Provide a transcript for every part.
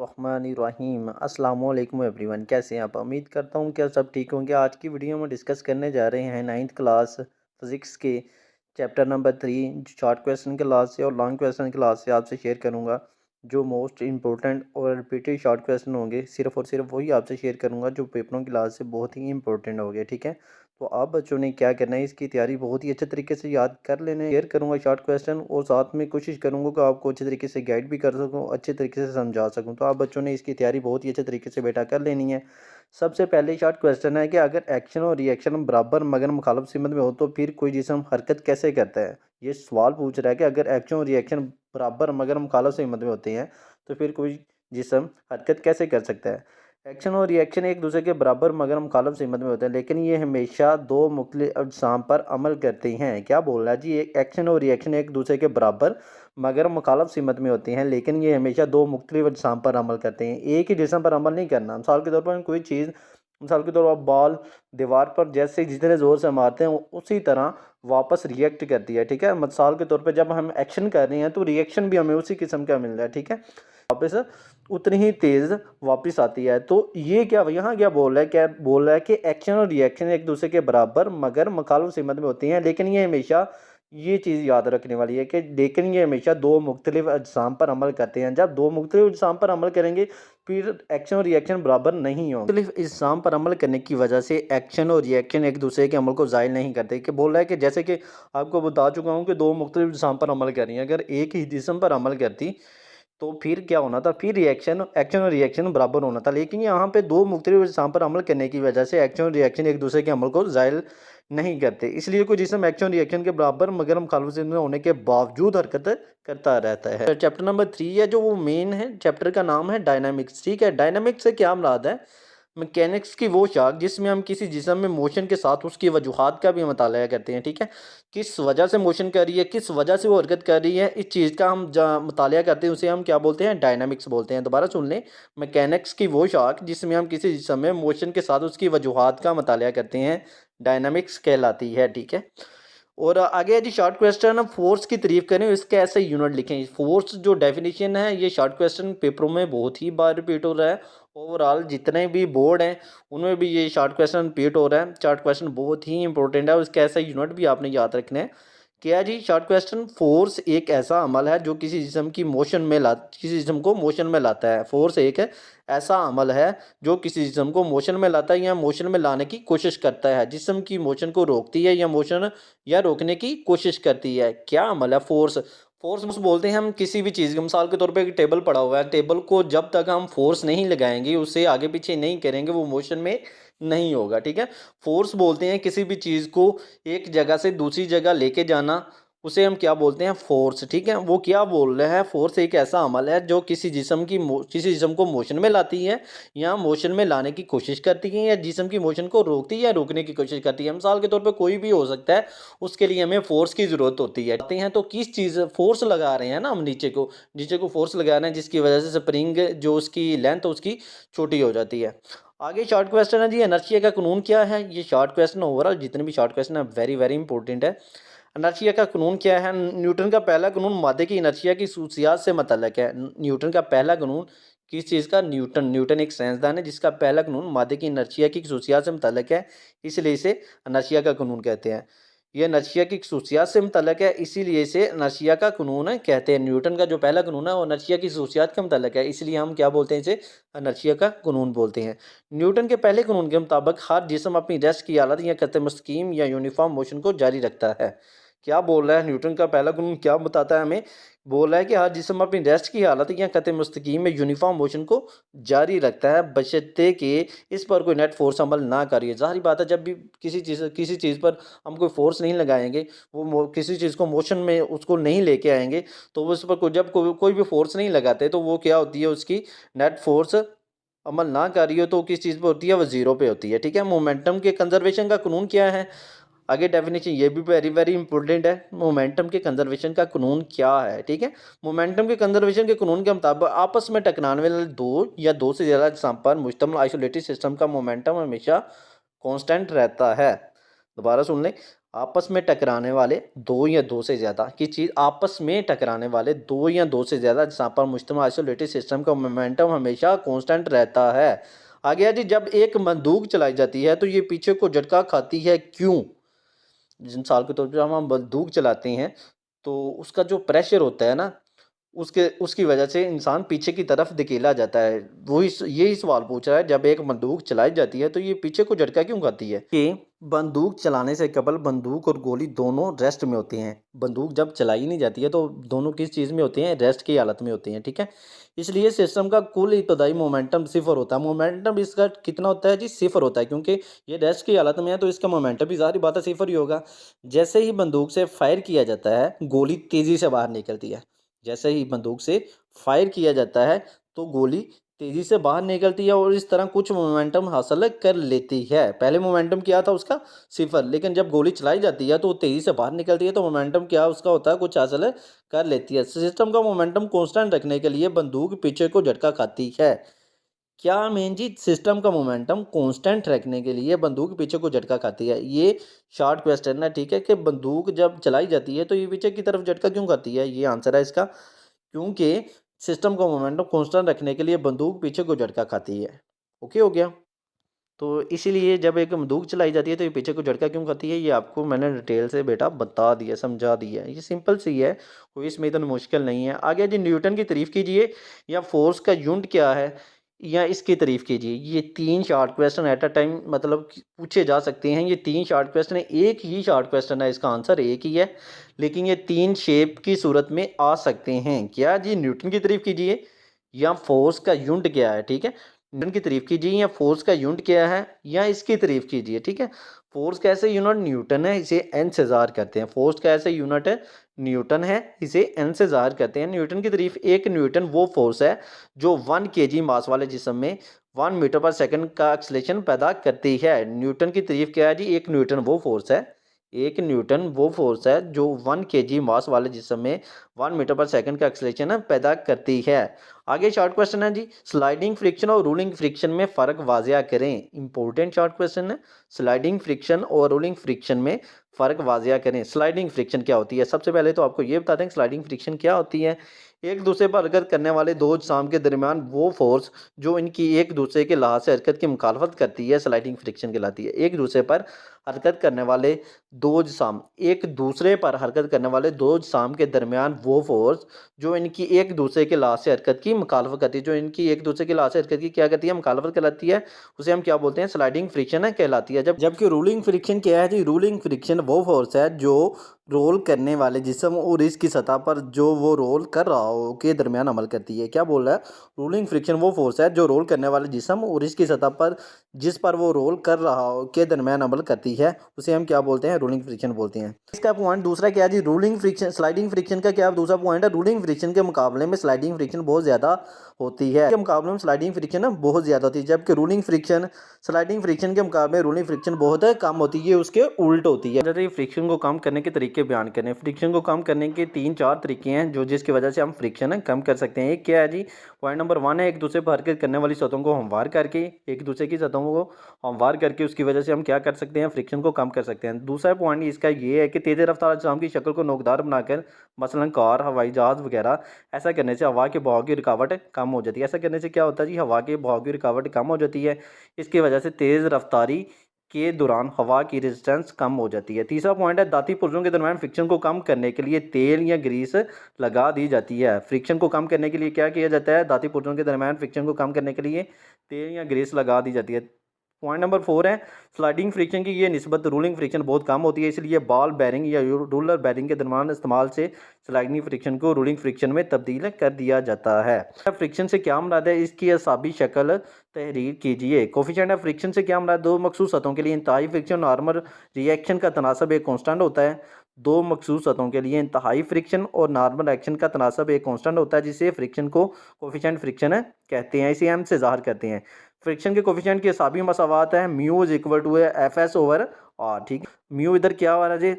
रहमानिर्रहीम अस्सलाम वालेकुम एवरीवन। कैसे हैं आप? उम्मीद करता हूँ कि सब ठीक होंगे। आज की वीडियो में डिस्कस करने जा रहे हैं 9th क्लास फिज़िक्स के chapter number 3 short question class से और लॉन्ग क्वेश्चन क्लास से आपसे शेयर करूँगा। जो मोस्ट इंपॉर्टेंट और रिपीटेड शॉर्ट क्वेश्चन होंगे सिर्फ़ और सिर्फ वही आपसे शेयर करूँगा जो पेपरों की क्लास से बहुत ही इंपॉर्टेंट हो गए। ठीक है, तो आप बच्चों ने क्या करना है, इसकी तैयारी बहुत ही अच्छे तरीके से याद कर लेना है। शेयर करूँगा शॉर्ट क्वेश्चन और साथ में कोशिश करूँगा कि आपको अच्छे तरीके से गाइड भी कर सकूँ, अच्छे तरीके से समझा सकूँ। तो आप बच्चों ने इसकी तैयारी बहुत ही अच्छे तरीके से बेटा कर लेनी है। सबसे पहले शॉर्ट क्वेश्चन है कि अगर एक्शन और रिएक्शन बराबर मगर मुखालिफ सिमत में हो तो फिर कोई जिस्म हरकत कैसे करता है। ये सवाल पूछ रहा है कि अगर एक्शन और रिएक्शन बराबर मगर मुखालिफ सिमत में होते हैं तो फिर कोई जिस्म हरकत कैसे कर सकता है। एक्शन और रिएक्शन एक दूसरे के बराबर मगर मुखालिफ सिमत में होते हैं, लेकिन ये हमेशा दो मुख्तलिफ अजसाम पर अमल करते हैं। क्या बोल रहा है जी? एक्शन और रिएक्शन एक दूसरे के बराबर मगर मुखालिफ सिमत में होती हैं, लेकिन ये हमेशा दो मुख्तलिफ अजसाम पर अमल करते हैं। एक ही जिस्म पर अमल नहीं करना। मिसाल के तौर पर कोई चीज़, मिसाल के तौर पर बॉल दीवार पर जैसे जितने ज़ोर से मारते हैं उसी तरह वापस रिएक्ट करती है। ठीक है, मिसाल के तौर पर जब हम एक्शन कर रहे हैं तो रिएक्शन भी हमें उसी किस्म का मिल रहा है। ठीक है, वापस उतनी ही तेज़ वापस आती है। तो ये क्या यहाँ क्या बोल रहा है? क्या बोल रहा है कि एक्शन और रिएक्शन एक दूसरे के बराबर मगर मुखालिफ सिमत में होती हैं, लेकिन ये हमेशा, ये चीज़ याद रखने वाली है कि लेकिन ये हमेशा दो मुख्तलिफ अजसाम पर अमल करते हैं। जब दो मुख्तलिफ अजसाम पर अमल करेंगे फिर एक्शन और रिएक्शन बराबर नहीं होंगे। मुख्तलिफ अजसाम पर अमल करने की वजह से एक्शन और रिएक्शन एक दूसरे के अमल को ज़ायल नहीं करते। कि बोल रहा है कि जैसे कि आपको बता चुका हूँ कि दो मुख्तलिफ अजसाम पर अमल कर रही हैं, अगर एक ही जिस्म पर अमल करती तो फिर क्या होना था? फिर रिएक्शन, एक्शन और रिएक्शन बराबर होना था। लेकिन यहाँ पे दो मुख्तलिफ अजसाम पर अमल करने की वजह से एक्शन और रिएक्शन एक दूसरे के अमल को ज़ायल नहीं करते। इसलिए कोई जिस्म एक्शन और रिएक्शन के बराबर मगर मुखालिफ सिमत में होने के बावजूद हरकत करता रहता है। चैप्टर नंबर 3 है जो वो मेन है, चैप्टर का नाम है डायनामिक्स। ठीक है, डायनामिक्स से क्या मुराद है? मैकेनिक्स की वो शाख जिसमें हम किसी जिस्म में मोशन के साथ उसकी वजूहात का भी मुताला करते हैं। ठीक है, किस वजह से मोशन कर रही है, किस वजह से वो हरकत कर रही है, इस चीज़ का हम मुताला करते हैं, उसे हम क्या बोलते हैं? डायनामिक्स बोलते हैं। दोबारा सुन लें, मैकेनिक्स की वो शाख जिसमें हम किसी जिस्म में मोशन के साथ उसकी वजूहात का मुताला करते हैं, डायनामिक्स कहलाती है। ठीक है, और आगे जी शॉर्ट क्वेश्चन, हम फोर्स की तारीफ करें इसके ऐसे यूनिट लिखें। फोर्स जो डेफिनेशन है, ये शॉर्ट क्वेश्चन पेपरों में बहुत ही बार रिपीट हो रहा है। ओवरऑल जितने भी बोर्ड हैं उनमें भी ये शॉर्ट क्वेश्चन रिपीट हो रहा है। शॉर्ट क्वेश्चन बहुत ही इंपॉर्टेंट है, उसके ऐसे यूनिट भी आपने याद रखना है। क्या जी? शॉर्ट क्वेश्चन, फोर्स एक ऐसा अमल है जो किसी जिस्म की मोशन में किसी जिस्म को मोशन में लाता है। फोर्स एक ऐसा अमल है जो किसी जिस्म को मोशन में लाता है या मोशन में लाने की कोशिश करता है। जिस्म की मोशन को रोकती है या मोशन या रोकने की कोशिश करती है। क्या अमल है? फोर्स। फोर्स बोलते हैं हम किसी भी चीज़ को, मिसाल के तौर पे एक टेबल पड़ा हुआ है, टेबल को जब तक हम फोर्स नहीं लगाएंगे, उसे आगे पीछे नहीं करेंगे, वो मोशन में नहीं होगा। ठीक है, फोर्स बोलते हैं किसी भी चीज़ को एक जगह से दूसरी जगह लेके जाना, उसे हम क्या बोलते हैं? फोर्स। ठीक है, वो क्या बोल रहे हैं? फोर्स एक ऐसा अमल है जो किसी किसी जिस्म को मोशन में लाती है या मोशन में लाने की कोशिश करती है या जिस्म की मोशन को रोकती है या रोकने की कोशिश करती है। मिसाल के तौर पे कोई भी हो सकता है, उसके लिए हमें फोर्स की ज़रूरत होती है। आते हैं तो किस चीज़ फोर्स लगा रहे हैं ना, हम नीचे को फोर्स लगा रहे हैं जिसकी वजह से स्प्रिंग जो उसकी लेंथ उसकी छोटी हो जाती है। आगे शॉर्ट क्वेश्चन है जी, इनर्शिया का कानून क्या है? ये शॉर्ट क्वेश्चन ओवरऑल जितने भी शॉर्ट क्वेश्चन है वेरी वेरी इंपॉर्टेंट है। इनर्शिया का कानून क्या है? न्यूटन का पहला कानून मादे की इनर्शिया की खसूसियात से मुतल्लिक है। न्यूटन का पहला कानून किस चीज़ का? न्यूटन एक साइंसदान है जिसका पहला कानून मादे की इनर्शिया की खसूसियात से मुतल्लिक है, इसलिए इसे इनर्शिया का कानून कहते हैं। ये इनर्शिया की खसूसियात से मुतल्लिक है, इसीलिए इसे इनर्शिया का कानून कहते हैं। न्यूटन का जो पहला कानून है वो इनर्शिया की खसूसियात के मुतल्लिक है, इसलिए हम क्या बोलते हैं? इसे इनर्शिया का कानून बोलते हैं। न्यूटन के पहले कानून के मुताबिक हर जिस्म अपनी रेस्ट की हालत या खत मुस्तकीम या यूनिफॉर्म मोशन को जारी रखता है। क्या बोल रहा है? न्यूटन का पहला कानून क्या बताता है हमें? बोल रहा है कि हर जिस्म अपनी रेस्ट की हालत या खत मुस्तकीम में यूनिफॉर्म मोशन को जारी रखता है बशर्ते कि इस पर कोई नेट फोर्स अमल ना करिए। ज़ाहिर बात है, जब भी किसी चीज़ पर हम कोई फोर्स नहीं लगाएंगे, किसी चीज़ को मोशन में उसको नहीं लेके आएंगे, तो उस पर कोई भी फोर्स नहीं लगाते तो वो क्या होती है? उसकी नेट फोर्स अमल ना कर रही हो तो किस चीज़ पे होती है? वो ज़ीरो पे होती है। ठीक है, मोमेंटम के कंजर्वेशन का कानून क्या है? आगे डेफिनेशन ये भी वेरी वेरी इंपॉर्टेंट है। मोमेंटम के कंजर्वेशन का कानून क्या है? ठीक है, मोमेंटम के कंजर्वेशन के कानून के मुताबिक आपस में टकराने वाले दो या दो से ज़्यादा जिस्म पर मुश्तमिल आइसोलेटेड सिस्टम का मोमेंटम हमेशा कांस्टेंट रहता है। दोबारा सुन लें, आपस में टकराने वाले दो या दो से ज़्यादा की चीज़, आपस में टकराने वाले दो या दो से ज़्यादा जहाँ पर मुश्तमिल आइसोलेटेड सिस्टम का मोमेंटम हमेशा कांस्टेंट रहता है। आ गया जी, जब एक बंदूक चलाई जाती है तो ये पीछे को झटका खाती है, क्यों? मिसाल के तौर पर जब हम बंदूक चलाते हैं तो उसका जो प्रेशर होता है ना, उसके उसकी वजह से इंसान पीछे की तरफ धकेला जाता है। वो इस यही सवाल पूछ रहा है, जब एक बंदूक चलाई जाती है तो ये पीछे को झटका क्यों खाती है? कि बंदूक चलाने से कबल बंदूक और गोली दोनों रेस्ट में होती हैं। बंदूक जब चलाई नहीं जाती है तो दोनों किस चीज़ में होती हैं? रेस्ट की हालत में होती हैं, ठीक है। इसलिए सिस्टम का कुल इब्तदाई मोमेंटम सिफर होता है। मोमेंटम इसका कितना होता है जी? सिफर होता है, क्योंकि ये रेस्ट की हालत में है तो इसका मोमेंटम भी ज़ाहिर बात है सिफर ही होगा। जैसे ही बंदूक से फायर किया जाता है, गोली तेज़ी से बाहर निकलती है। जैसे ही बंदूक से फायर किया जाता है तो गोली तेज़ी से बाहर निकलती है और इस तरह कुछ मोमेंटम हासिल कर लेती है। पहले मोमेंटम क्या था उसका? सिफर, लेकिन जब गोली चलाई जाती है तो वो तेज़ी से बाहर निकलती है तो मोमेंटम क्या उसका होता है? कुछ हासिल कर लेती है। सिस्टम का मोमेंटम कांस्टेंट रखने के लिए बंदूक पीछे को झटका खाती है। क्या मेन जी? सिस्टम का मोमेंटम कांस्टेंट रखने के लिए बंदूक पीछे को झटका खाती है। ये शॉर्ट क्वेश्चन है, ठीक है, कि बंदूक जब चलाई जाती है तो ये पीछे की तरफ झटका क्यों खाती है? ये आंसर है इसका, क्योंकि सिस्टम का मोमेंटम कांस्टेंट रखने के लिए बंदूक पीछे को झटका खाती है। ओके हो गया? तो इसीलिए जब एक बंदूक चलाई जाती है तो ये पीछे को झटका क्यों खाती है, ये आपको मैंने डिटेल से बेटा बता दिया, समझा दिया। ये सिंपल सी है, कोई इसमें इतना मुश्किल नहीं है। आगे जी, न्यूटन की तारीफ कीजिए, या फोर्स का यूनिट क्या है, या इसकी तारीफ कीजिए। ये 3 short question at a time मतलब कि पूछे जा सकते हैं। ये 3 शॉर्ट क्वेश्चन है, एक ही शॉर्ट क्वेश्चन है, इसका आंसर एक ही है, लेकिन ये 3 शेप की सूरत में आ सकते हैं। क्या जी? न्यूटन की तारीफ कीजिए, या फोर्स का यूनिट क्या है, ठीक है। न्यूटन की तारीफ कीजिए, या फोर्स का यूनिट क्या है, या इसकी तारीफ कीजिए, ठीक है। फोर्स का ऐसे यूनिट न्यूटन है, इसे एन से ज़ाहिर करते हैं। फोर्स का ऐसे यूनिट है न्यूटन है, इसे एन से ज़ाहिर करते हैं। न्यूटन की तारीफ, एक न्यूटन वो फोर्स है जो 1 केजी मास वाले जिस्म में 1 मीटर पर सेकंड का एक्सेलरेशन पैदा करती है। न्यूटन की तारीफ क्या है जी? एक न्यूटन वो फोर्स है, एक न्यूटन वो फोर्स है जो 1 केजी मास वाले जिस्म में 1 मीटर पर सेकंड का एक्सेलरेशन पैदा करती है। आगे शॉर्ट क्वेश्चन है जी, स्लाइडिंग फ्रिक्शन और रूलिंग फ्रिक्शन में फ़र्क वाज़िया करें। इंपॉर्टेंट शॉर्ट क्वेश्चन है, स्लाइडिंग फ्रिक्शन और रूलिंग फ्रिक्शन में फ़र्क वाज़िया करें। स्लाइडिंग फ्रिक्शन क्या होती है? सबसे पहले तो आपको ये बता दें कि स्लाइडिंग फ्रिक्शन क्या होती है। एक दूसरे पर हरकत करने वाले दो अजसाम के दरमियान वो फोर्स जो इनकी एक दूसरे के लिहाज से हरकत की मुखालफत करती है, स्लाइडिंग फ्रिक्शन कहलाती है। एक दूसरे पर हरकत करने वाले दो अजसाम, एक दूसरे पर हरकत करने वाले दो अजसाम के दरमियान वो फोर्स जो इनकी एक दूसरे के लिहाज से हरकत की मुखालफत करती है, जो इनकी एक दूसरे के लिहाज से हरकत की क्या करती है? मुखालफत कहलाती है। उसे हम क्या बोलते हैं? स्लाइडिंग फ्रिक्शन है कहलाती है। जबकि रूलिंग फ्रिक्शन क्या है जी? रूलिंग फ्रिक्शन वो फोर्स है जो रोल करने वाले जिस्म और इसकी सतह पर जो वो रोल कर रहा हो के दरमियान अमल करती है। क्या बोल रहा है? रूलिंग फ्रिक्शन वो फोर्स है जो रोल करने वाले जिस्म और इसकी सतह पर जिस पर वो रोल कर रहा हो के दरमियान अमल करती है, उसे हम क्या बोलते हैं? रूलिंग फ्रिक्शन बोलते हैं। इसका पॉइंट दूसरा क्या है जी? रूलिंग फ्रिक्शन, स्लाइडिंग फ्रिक्शन का क्या दूसरा पॉइंट है? रूलिंग फ्रिक्शन के मुकाबले में स्लाइडिंग फ्रिक्शन बहुत ज़्यादा होती है, के मुकाबले में स्लाइडिंग फ्रिक्शन बहुत ज़्यादा होती है, जबकि रूलिंग फ्रिक्शन स्लाइडिंग फ्रिक्शन के मुकाबले रूलिंग फ्रिक्शन बहुत कम होती है, उसके उल्ट होती है। जैसे फ्रिक्शन को कम करने के तरीके बयान करें। फ्रिक्शन को कम करने के 3-4 तरीके हैं जो जिसकी वजह से हम फ्रिक्शन कम कर सकते हैं। एक क्या है जी? पॉइंट नंबर 1 है, एक दूसरे पर हरकत करने वाली सतहों को हमवार करके, एक दूसरे की सतहों को हमवार करके उसकी वजह से हम क्या कर सकते हैं? फ्रिक्शन को कम कर सकते हैं। दूसरा पॉइंट इसका ये है कि तेज़ रफ्तार अजसाम की शक्ल को नोकदार बनाकर, मसलन कार, हवाई जहाज़ वगैरह, ऐसा करने से हवा के बहाव की रुकावट कम हो जाती है। ऐसा करने से क्या होता है जी? हवा के बहाव की रुकावट कम हो जाती है। इसकी वजह से तेज़ रफ्तारी के दौरान हवा की रेजिस्टेंस कम हो जाती है। तीसरा पॉइंट है, दाती पुर्जों के दरमियान फ्रिक्शन को कम करने के लिए तेल या ग्रीस लगा दी जाती है। फ्रिक्शन को कम करने के लिए क्या किया जाता है? दाती पुर्जों के दरमियान फ्रिक्शन को कम करने के लिए तेल या ग्रीस लगा दी जाती है। पॉइंट नंबर 4 है, स्लाइडिंग फ्रिक्शन की ये निस्बत रूलिंग फ्रिक्शन बहुत कम होती है, इसलिए बॉल बेरिंग या रूलर बेरिंग के दरमियान इस्तेमाल से स्लाइडिंग फ्रिक्शन को रूलिंग फ्रिक्शन में तब्दील कर दिया जाता है। फ्रिक्शन से क्या मुराद है? इसकी असाबी शक्ल तहरीर कीजिए। कोफिशिएंट ऑफ फ्रिक्शन से क्या मुराद? दो मखसूस सतहों के लिए इंतहाई फ्रिक्शन नॉर्मल रिएक्शन का तनासब एक कांस्टेंट होता है। दो मखसूस सतहों के लिए इंतहाई फ्रिक्शन और नॉर्मल रिएक्शन का तनासब एक कांस्टेंट होता है, जिसे फ्रिक्शन को कोफिशिएंट फ्रिक्शन कहते हैं। इसे एम से ज़ाहिर करते हैं। फ्रिक्शन के कोफिशिएंट की असाबी मसावात है mu is equal to f s over r, ठीक है। म्यू इधर क्या हो रहा है जी?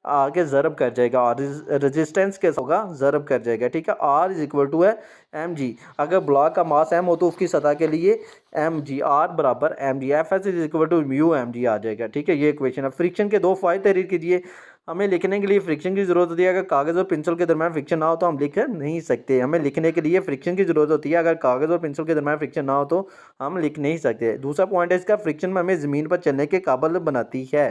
आगे ज़रब कर जाएगा, और रेजिस्टेंस कैसा होगा, ज़रब कर जाएगा, ठीक है। आर इज इक्वल टू है एम जी। अगर ब्लॉक का मास एम हो तो उसकी सतह के लिए एम जी, आर बराबर m g, f s is equal to mu m g आ जाएगा, ठीक है। ये इक्वेशन है। फ्रिक्शन के दो फायदे तहरीर कीजिए। हमें लिखने के लिए फ्रिक्शन की ज़रूरत होती है। अगर कागज़ और पेंसिल के दरमियान फ्रिक्शन ना हो तो हम लिख नहीं सकते। हमें लिखने के लिए फ्रिक्शन की ज़रूरत होती है। अगर कागज़ और पेंसिल के दरमियान फ्रिक्शन ना हो तो हम लिख नहीं सकते। दूसरा पॉइंट है इसका, फ्रिक्शन में हमें ज़मीन पर चलने के काबिल बनाती है।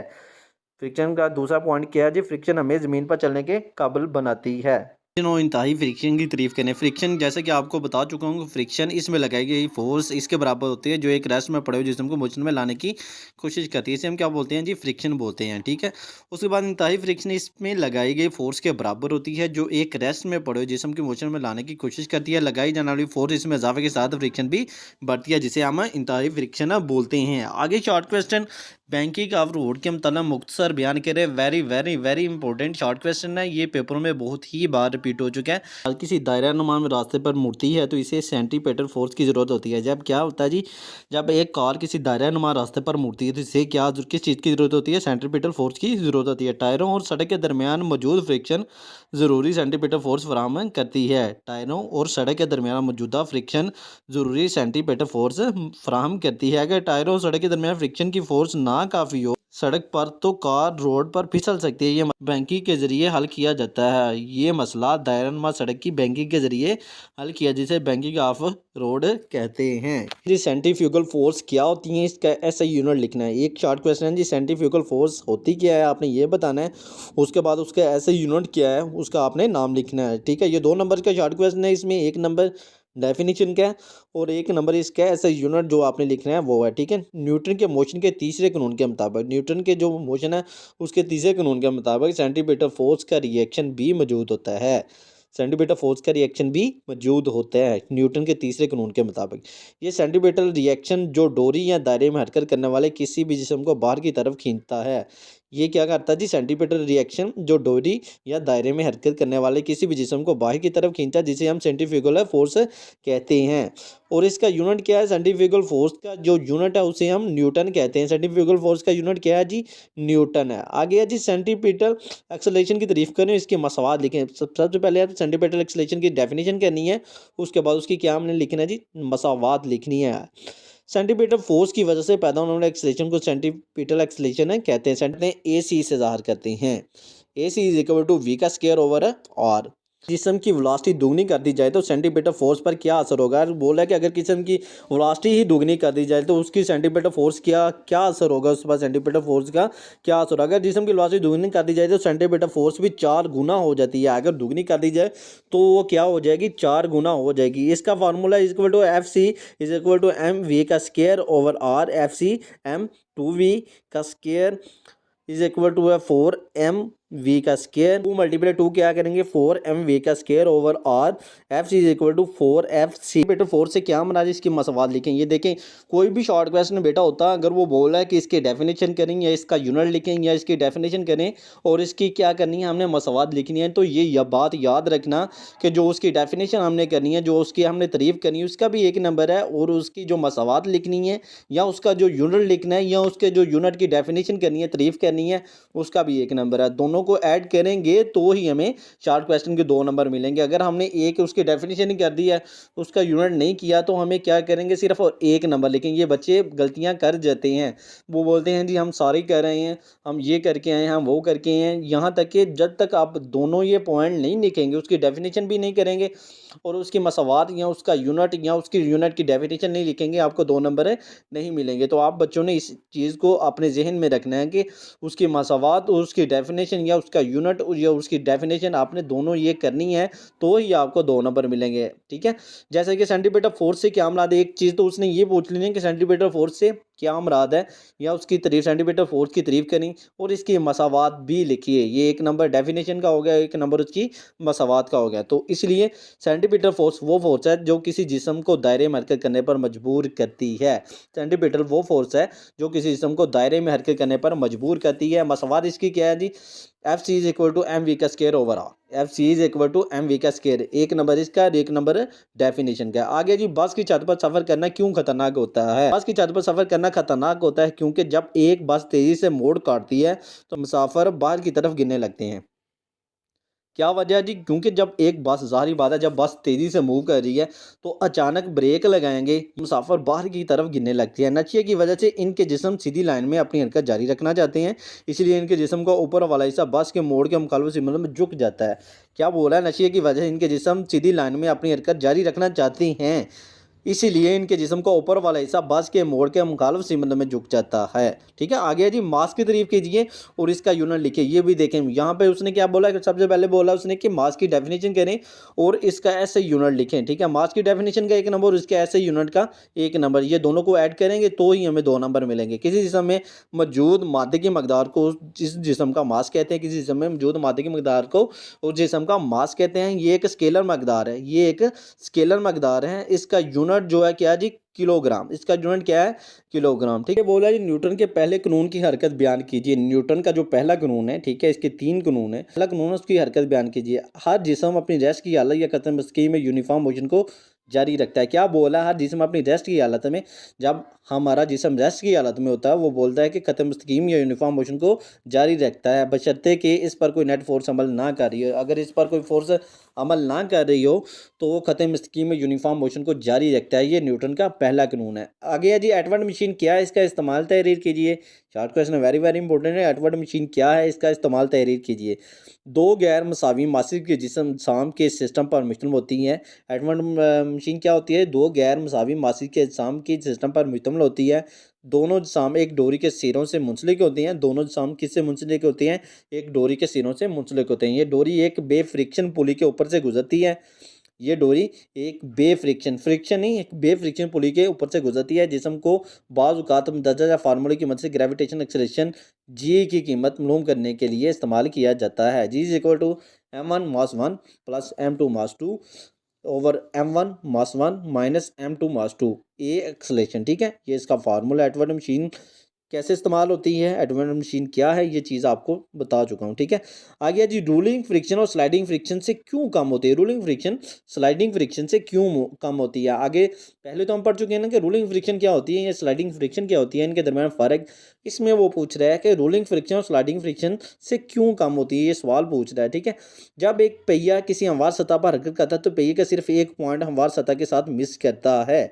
फ्रिक्शन का दूसरा पॉइंट क्या है जी, फ्रिक्शन हमें ज़मीन पर चलने के काबिल बनाती है। और इंतहाई फ्रिक्शन की तारीफ करें। फ्रिक्शन जैसे कि आपको बता चुका हूँ, फ्रिक्शन इसमें लगाई गई फोर्स इसके बराबर होती है जो एक रेस्ट में पड़े हुए जिस्म को मोशन में लाने की कोशिश करती है। इसे हम क्या बोलते हैं जी, फ्रिक्शन बोलते हैं, ठीक है। उसके बाद इंतहाई फ्रिक्शन इसमें लगाई गई फोर्स के बराबर होती है जो एक रेस्ट में पड़े हुए जिस्म की मोशन में लाने की कोशिश करती है। लगाई जाने वाली फोर्स इसमें इजाफे के साथ फ्रिक्शन भी बढ़ती है, जिसे हम इंतहाई फ्रिक्शन बोलते हैं। आगे short question banking of road के मतलब मुख्तसर बयान करे। Very very very important short question है, ये पेपरों में बहुत ही बार रिपीट हो चुका है। किसी दायरा नुमा में रास्ते पर मुड़ती है तो इसे सेंटीमीटर फोर्स की ज़रूरत होती है। जब क्या होता है जी, जब एक कार किसी दायरा नुमा रास्ते पर मुड़ती है तो इसे क्या किस चीज़ की ज़रूरत होती है, सेंटीमीटर फोर्स की ज़रूरत होती है। टायरों और सड़क के दरमियान मौजूद फ्रिक्शन ज़रूरी सेंटीमीटर फोर्स फराहम करती है। टायरों और सड़क के दरमियान मौजूदा फ्रिक्शन ज़रूरी सेंटीमीटर फोर्स फराहम करती है। अगर टायरों और सड़क के दरमियान फ्रिक्शन की फोर्स ना काफ़ी हो सड़क पर तो कार रोड पर फिसल सकती है। ये बैंकिंग के ज़रिए हल किया जाता है। ये मसला दायरानुमा सड़क की बैंकिंग के ज़रिए हल किया, जिसे बैंकिंग ऑफ रोड कहते हैं। जी सेंट्रीफ्यूगल फोर्स क्या होती है, इसका ऐसा यूनिट लिखना है। एक शॉर्ट क्वेश्चन है जी, सेंट्रीफ्यूगल फोर्स होती क्या है आपने ये बताना है। उसके बाद उसका ऐसा यूनिट क्या है उसका आपने नाम लिखना है, ठीक है। ये 2 नंबर का शॉर्ट क्वेश्चन है। इसमें 1 नंबर डेफिनेशन का है और 1 नंबर इसका ऐसा यूनिट जो आपने लिखना है वो है, ठीक है। न्यूटन के मोशन के तीसरे कानून के मुताबिक, न्यूटन के जो मोशन है उसके तीसरे कानून के मुताबिक सेंटीमीटर फोर्स का रिएक्शन भी मौजूद होता है। सेंटीमीटर फोर्स का रिएक्शन भी मौजूद होता है न्यूटन के तीसरे कानून के मुताबिक। ये सेंटीमीटर रिएक्शन जो डोरी या दायरे में हरकत करने वाले किसी भी जिस्म को बाहर की तरफ खींचता है। ये क्या करता है जी, सेंटीमीटर रिएक्शन जो डोरी या दायरे में हरकत करने वाले किसी भी जिस्म को बाहर की तरफ खींचता है, जिसे हम सेंट्रीफ्यूगल फोर्स कहते हैं। और इसका यूनिट क्या है, सेंट्रीफ्यूगल फोर्स का जो यूनिट है उसे हम न्यूटन कहते हैं। सेंट्रीफ्यूगल फोर्स का यूनिट क्या है जी, न्यूटन है। आगे है जी सेंटीमीटर एक्सेलरेशन की तारीफ करें, इसके मसवाद लिखें। सबसे पहले आप सेंटीमीटर एक्सेलरेशन की डेफिनेशन करनी है, उसके बाद उसकी क्या हमने लिखना है जी, मसवाद लिखनी है। सेंटीमीटर फोर्स की वजह से पैदा होने वाले एक्सेलरेशन को सेंटीमीटर एक्सेलरेशन है कहते हैं। ए सी से ज़ाहिर करते हैं। ए सी इज इक्वल टू वी का स्क्वायर ओवर आर। जिस्म की वेलोसिटी दुगनी कर दी जाए तो सेंटीमीटर फोर्स पर क्या असर होगा। बोला है कि अगर जिस्म की वेलोसिटी ही दुगनी कर दी जाए तो उसकी सेंटीमीटर फोर्स क्या असर होगा, उस पर सेंटीमीटर फोर्स का क्या असर होगा। अगर जिस्म की वेलोसिटी दुगनी कर दी जाए तो सेंटीमीटर फोर्स भी 4 गुना हो जाती है। अगर दुगनी कर दी जाए तो वो क्या हो जाएगी, 4 गुना हो जाएगी। इसका formula is equal to f c is equal to m v का square over r. F c m 2v का स्क्वायर इज इक्वल टू है 4m वी का स्क्वायर। 2 मल्टीप्लाई 2 क्या करेंगे, 4m वी का square over r. F c is equal to 4f बेटा 4 से क्या मना इसकी मसवाद लिखें। ये देखें कोई भी शॉर्ट क्वेश्चन बेटा होता है, अगर वो बोल रहा है कि इसके डेफिनेशन करें या इसका यूनिट लिखें या इसकी डेफिनेशन करें और इसकी क्या करनी है, हमने मसवाद लिखनी है, तो ये बात याद रखना कि जो उसकी डेफिनेशन हमने करनी है, जो उसकी हमने तारीफ करनी है, उसका भी 1 नंबर है और उसकी जो मसवाद लिखनी है या उसका जो यूनिट लिखना है या उसके जो यूनिट की डेफिनेशन करनी है, तारीफ करनी है, उसका भी 1 नंबर है। दोनों को ऐड करेंगे तो ही हमें शॉर्ट क्वेश्चन के 2 नंबर मिलेंगे। अगर हमने एक उसकी डेफिनेशन ही कर दी है, उसका यूनिट नहीं किया, तो हमें क्या करेंगे, सिर्फ और 1 नंबर लिखेंगे। ये बच्चे गलतियां कर जाते हैं, वो बोलते हैं जी हम सारी कर रहे हैं, हम ये करके आए हैं, हम वो करके आए हैं। यहाँ तक कि जब तक आप दोनों ये पॉइंट नहीं लिखेंगे, उसकी डेफिनेशन भी नहीं करेंगे और उसकी मसवाद या उसका यूनिट या उसकी यूनिट की डेफिनेशन नहीं लिखेंगे, आपको 2 नंबर नहीं मिलेंगे। तो आप बच्चों ने इस चीज़ को अपने जहन में रखना है कि उसकी मसवाद और उसकी डेफिनेशन या उसका यूनिट या उसकी डेफिनेशन आपने दोनों ये करनी है, तो ही आपको 2 नंबर मिलेंगे, ठीक है। जैसे कि सेंटीमीटर फोर्स से क्या मुराद है, एक चीज़ तो उसने ये पूछ ली है कि सेंटीमीटर फोर्स से क्या मुराद है या उसकी तारीफ, सेंटीमीटर फोर्स की तारीफ करी और इसकी मसवाद भी लिखिए। ये 1 नंबर डेफिनेशन का हो गया, 1 नंबर उसकी मसवाद का हो गया। तो इसलिए सेंटीमीटर फोर्स वो फोर्स है जो किसी जिस्म को दायरे में हरकत करने पर मजबूर करती है। सेंटीमीटर वो फोर्स है जो किसी जिस्म को दायरे में हरकत करने पर मजबूर करती है। मसवाद इसकी क्या है जी, f c is equal to m v का square over r. F c is equal to m v का स्केयर। एक नंबर इसका और एक नंबर डेफिनेशन का। आगे जी, बस की छत पर सफर करना क्यों खतरनाक होता है। बस की छत पर सफर करना खतरनाक होता है क्योंकि जब एक बस तेजी से मोड़ काटती है तो मुसाफिर बाहर की तरफ गिरने लगते हैं। क्या वजह है जी? क्योंकि जब एक बस, ज़ाहिर बात है, जब बस तेज़ी से मूव कर रही है तो अचानक ब्रेक लगाएंगे, मुसाफिर बाहर की तरफ गिरने लगती है। नशिए की वजह से इनके जिस्म सीधी लाइन में अपनी हरकत जारी रखना चाहते हैं, इसलिए इनके जिस्म का ऊपर वाला हिस्सा बस के मोड़ के मुकाबले से मतलब में झुक जाता है। क्या बोला है? नशिए की वजह से इनके जिस्म सीधी लाइन में अपनी हरकत जारी रखना चाहती हैं, इसीलिए इनके जिस्म का ऊपर वाला हिस्सा बस के मोड़ के मुखालिफ सिमत में झुक जाता है। ठीक है, आगे जी, मास की तारीफ कीजिए और इसका यूनिट लिखिए। ये भी देखें, यहाँ पे उसने क्या बोला कि सबसे पहले बोला उसने कि मास की डेफिनेशन करें और इसका ऐसे यूनिट लिखें। ठीक है, मास की डेफिनेशन का 1 नंबर और इसके ऐसे यूनिट का 1 नंबर, ये दोनों को ऐड करेंगे तो ही हमें 2 नंबर मिलेंगे। किसी जिस्म में मौजूद मादे की मकदार को जिस जिस्म का मास कहते हैं, किसी जिस्म में मौजूद मादे की मकदार को और जिस्म का मास कहते हैं। ये एक स्केलर मकदार है, ये एक स्केलर मकदार है। इसका यूनिट जो है क्या जी? किलोग्राम। इसका यूनिट क्या है? किलोग्राम। ठीक है, बोला जी, न्यूटन के पहले कानून की हरकत बयान कीजिए। न्यूटन का जो पहला कानून है, ठीक है, इसके 3 कानून है। पहला कानून है उसकी हरकत बयान कीजिए। हर जिस्म अपनी रेस्ट की हालत या कतई मुस्तकीम में यूनिफॉर्म मोशन को जारी रखता है। क्या बोला? हर जिस्म अपनी रेस्ट की हालत में, जब हमारा जिस्म रेस्ट की हालत में होता है वो बोलता है कि कतई मुस्तकीम या यूनिफॉर्म मोशन को जारी रखता है, बशर्ते कि इस पर कोई नेट फोर्स अमल ना कर रही हो। अगर इस पर कोई फोर्स अमल ना कर रही हो तो वो खत्म मुस्तकीम में यूनिफॉर्म मोशन को जारी रखता है। ये न्यूटन का पहला कानून है। आगे है जी, एटवर्ड मशीन क्या है? इसका इस्तेमाल तहरीर कीजिए। Short question very very important है। एटवर्ड मशीन क्या है? इसका इस्तेमाल तहरीर कीजिए। 2 गैर मसावी मासिक के जिस्म साम के सिस्टम पर मुश्तमिल होती हैं। एटवर्ड मशीन क्या होती है? 2 गैर मसावी मासिक के साम की सिस्टम पर मुश्तमिल होती है। दोनों जिस्म एक डोरी के सिरों से मुंसलिक होती हैं। दोनों जिस्म किससे मुंसलिक होती हैं? एक डोरी के सिरों से मुंसलिक होते हैं। ये डोरी एक बे फ्रिक्शन पुली के ऊपर से गुजरती है। ये डोरी एक बे फ्रिक्शन नहीं, एक बे फ्रिक्शन पुली के ऊपर से गुजरती है। जिस्म को बाज़ औक़ात मुंदरजा या फार्मूले की मदद से ग्रेविटेशन एक्सेलरेशन जी की कीमत मालूम करने के लिए इस्तेमाल किया जाता है। G is equal to m1 mass 1 plus m2 mass 2 over m1 mass 1 minus m2 mass 2 a acceleration. ठीक है, ये इसका फार्मूला। एटवर्ड मशीन कैसे इस्तेमाल होती है, एटवर्ड मशीन क्या है, ये चीज़ आपको बता चुका हूँ। ठीक है, आगे जी, रूलिंग फ्रिक्शन और स्लाइडिंग फ्रिक्शन से क्यों कम होती है? रूलिंग फ्रिक्शन स्लाइडिंग फ्रिक्शन से क्यों कम होती है? आगे पहले तो हम पढ़ चुके हैं ना कि रूलिंग फ्रिक्शन क्या होती है या स्लाइडिंग फ्रिक्शन क्या होती है, इनके दरमियान फ़र्क। इसमें वो पूछ रहा है कि रूलिंग फ्रिक्शन और स्लाइडिंग फ्रिक्शन से क्यों कम होती है, ये सवाल पूछ रहा है। ठीक है, जब एक पहिया किसी हमवार सतह पर हरकत करता है तो पहिए का सिर्फ एक पॉइंट हमवार सतह के साथ मिस करता है।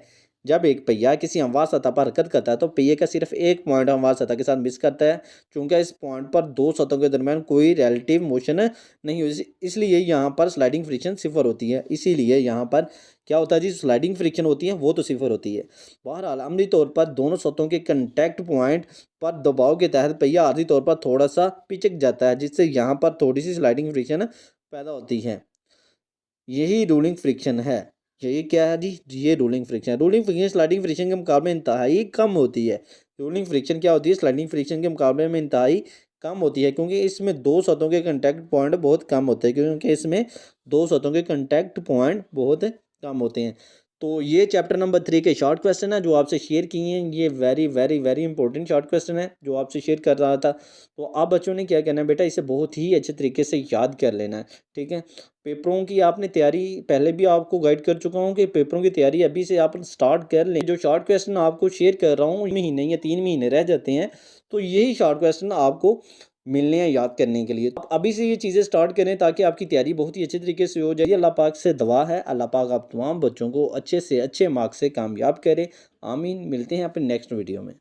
जब एक पहिया किसी हमवार सतह पर हरकत करता है तो पहिए का सिर्फ एक पॉइंट हमवार सतह के साथ मिस करता है। चूंकि इस पॉइंट पर 2 सतहों के दरमियान कोई रिलेटिव मोशन नहीं हुई, इसलिए यहाँ पर स्लाइडिंग फ्रिक्शन 0 होती है। इसीलिए यहाँ पर क्या होता है जी? स्लाइडिंग फ्रिक्शन होती है वो तो 0 होती है। बहरहाल अमली तौर पर दोनों सतहों के कंटैक्ट पॉइंट पर दबाव के तहत पहिया आर्जी तौर पर थोड़ा सा पिचक जाता है, जिससे यहाँ पर थोड़ी सी स्लाइडिंग फ्रिक्शन पैदा होती है। यही रूलिंग फ्रिक्शन है। ये क्या है जी? ये रूलिंग फ्रिक्शन है। रूलिंग फ्रिक्शन स्लाइडिंग फ्रिक्शन के मुकाबले इंतहाई कम होती है। रूलिंग फ्रिक्शन क्या होती है? स्लाइडिंग फ्रिक्शन के मुकाबले में इंतहाई कम होती है, क्योंकि इसमें 2 सतहों के कंटैक्ट पॉइंट बहुत कम होते हैं, क्योंकि इसमें 2 सतहों के कंटैक्ट पॉइंट बहुत कम होते हैं। तो ये चैप्टर नंबर 3 के शॉर्ट क्वेश्चन है जो आपसे शेयर किए हैं। ये very very very important short question है जो आपसे शेयर कर रहा था। तो आप बच्चों ने क्या करना है बेटा, इसे बहुत ही अच्छे तरीके से याद कर लेना है। ठीक है, पेपरों की आपने तैयारी पहले भी आपको गाइड कर चुका हूँ कि पेपरों की तैयारी अभी से आप स्टार्ट कर लें। जो शॉर्ट क्वेश्चन आपको शेयर कर रहा हूँ, महीने या 3 महीने रह जाते हैं, तो यही शॉर्ट क्वेश्चन आपको मिलने हैं याद करने के लिए। तो अभी से ये चीज़ें स्टार्ट करें ताकि आपकी तैयारी बहुत ही अच्छे तरीके से हो जाए। अल्लाह पाक से दुआ है, अल्लाह पाक आप तमाम बच्चों को अच्छे से अच्छे मार्क्स से कामयाब करें। आमीन। मिलते हैं अपने नेक्स्ट वीडियो में।